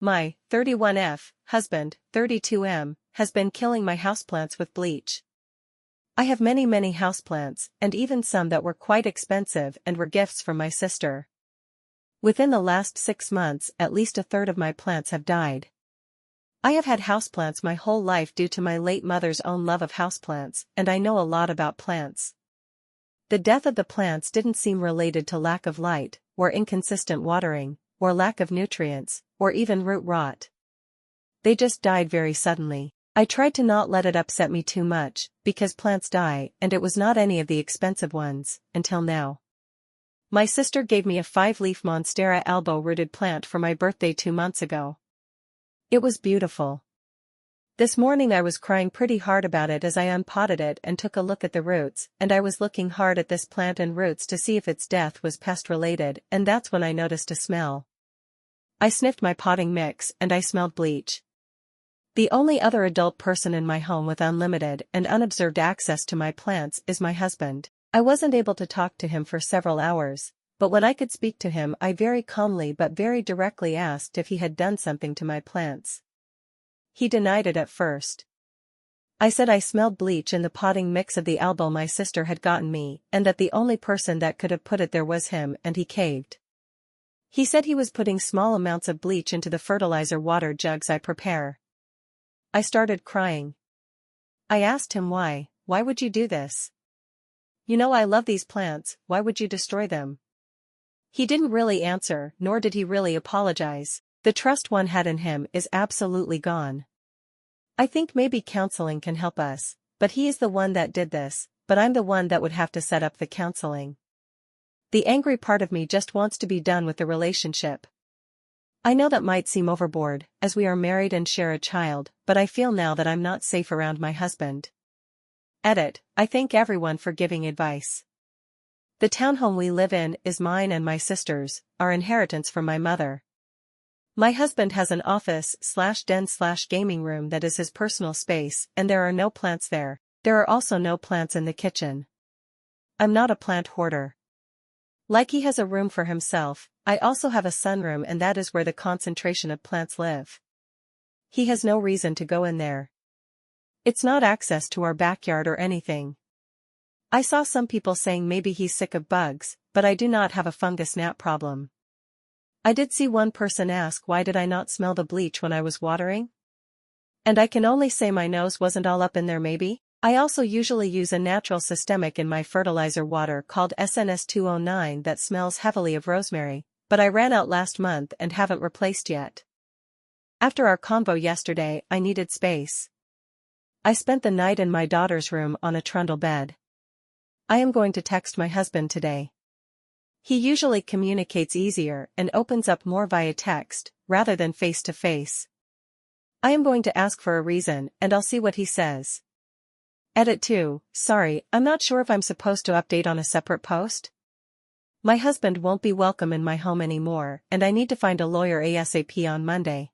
My 31F husband, 32M, has been killing my houseplants with bleach. I have many houseplants, and even some that were quite expensive and were gifts from my sister. Within the last 6 months, at least a third of my plants have died. I have had houseplants my whole life due to my late mother's own love of houseplants, and I know a lot about plants. The death of the plants didn't seem related to lack of light, or inconsistent watering, or lack of nutrients, or even root rot. They just died very suddenly. I tried to not let it upset me too much, because plants die, and it was not any of the expensive ones, until now. My sister gave me a 5-leaf Monstera elbow-rooted plant for my birthday 2 months ago. It was beautiful. This morning I was crying pretty hard about it as I unpotted it and took a look at the roots, and I was looking hard at this plant and roots to see if its death was pest-related, and that's when I noticed a smell. I sniffed my potting mix and I smelled bleach. The only other adult person in my home with unlimited and unobserved access to my plants is my husband. I wasn't able to talk to him for several hours, but when I could speak to him I very calmly but very directly asked if he had done something to my plants. He denied it at first. I said I smelled bleach in the potting mix of the elbow my sister had gotten me, and that the only person that could have put it there was him, and he caved. He said he was putting small amounts of bleach into the fertilizer water jugs I prepare. I started crying. I asked him why would you do this? You know I love these plants, why would you destroy them? He didn't really answer, nor did he really apologize. The trust one had in him is absolutely gone. I think maybe counseling can help us, but he is the one that did this, but I'm the one that would have to set up the counseling. The angry part of me just wants to be done with the relationship. I know that might seem overboard, as we are married and share a child, but I feel now that I'm not safe around my husband. Edit, I thank everyone for giving advice. The townhome we live in is mine and my sister's, our inheritance from my mother. My husband has an office/den/gaming room that is his personal space, and there are no plants there. There are also no plants in the kitchen. I'm not a plant hoarder. Like he has a room for himself, I also have a sunroom, and that is where the concentration of plants live. He has no reason to go in there. It's not access to our backyard or anything. I saw some people saying maybe he's sick of bugs, but I do not have a fungus gnat problem. I did see one person ask why did I not smell the bleach when I was watering? And I can only say my nose wasn't all up in there maybe. I also usually use a natural systemic in my fertilizer water called SNS-209 that smells heavily of rosemary, but I ran out last month and haven't replaced yet. After our convo yesterday, I needed space. I spent the night in my daughter's room on a trundle bed. I am going to text my husband today. He usually communicates easier and opens up more via text, rather than face-to-face. I am going to ask for a reason, and I'll see what he says. Edit 2, sorry, I'm not sure if I'm supposed to update on a separate post. My husband won't be welcome in my home anymore, and I need to find a lawyer ASAP on Monday.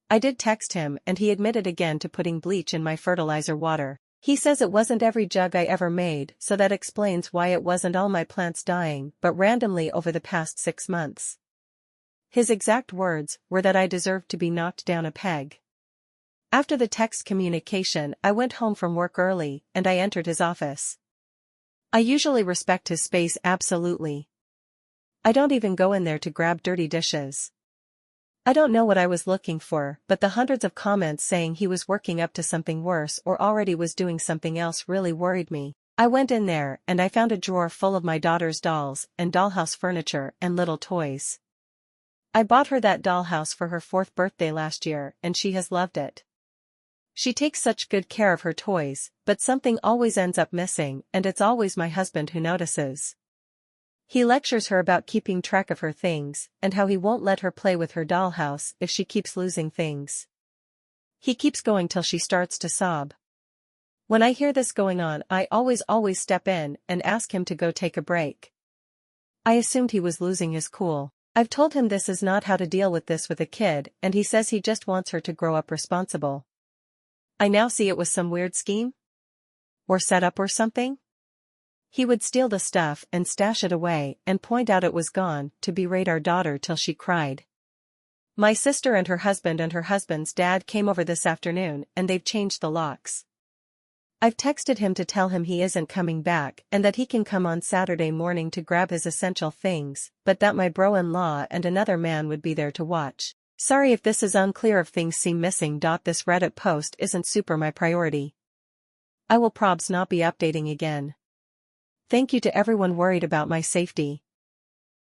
I did text him, and he admitted again to putting bleach in my fertilizer water. He says it wasn't every jug I ever made, so that explains why it wasn't all my plants dying, but randomly over the past 6 months. His exact words were that I deserved to be knocked down a peg. After the text communication, I went home from work early, and I entered his office. I usually respect his space absolutely. I don't even go in there to grab dirty dishes. I don't know what I was looking for, but the hundreds of comments saying he was working up to something worse or already was doing something else really worried me. I went in there, and I found a drawer full of my daughter's dolls and dollhouse furniture and little toys. I bought her that dollhouse for her 4th birthday last year, and she has loved it. She takes such good care of her toys, but something always ends up missing, and it's always my husband who notices. He lectures her about keeping track of her things, and how he won't let her play with her dollhouse if she keeps losing things. He keeps going till she starts to sob. When I hear this going on, I always step in and ask him to go take a break. I assumed he was losing his cool. I've told him this is not how to deal with this with a kid, and he says he just wants her to grow up responsible. I now see it was some weird scheme? Or setup or something? He would steal the stuff and stash it away and point out it was gone to berate our daughter till she cried. My sister and her husband's dad came over this afternoon and they've changed the locks. I've texted him to tell him he isn't coming back and that he can come on Saturday morning to grab his essential things, but that my bro-in-law and another man would be there to watch. Sorry if this is unclear if things seem missing. This Reddit post isn't super my priority. I will probs not be updating again. Thank you to everyone worried about my safety.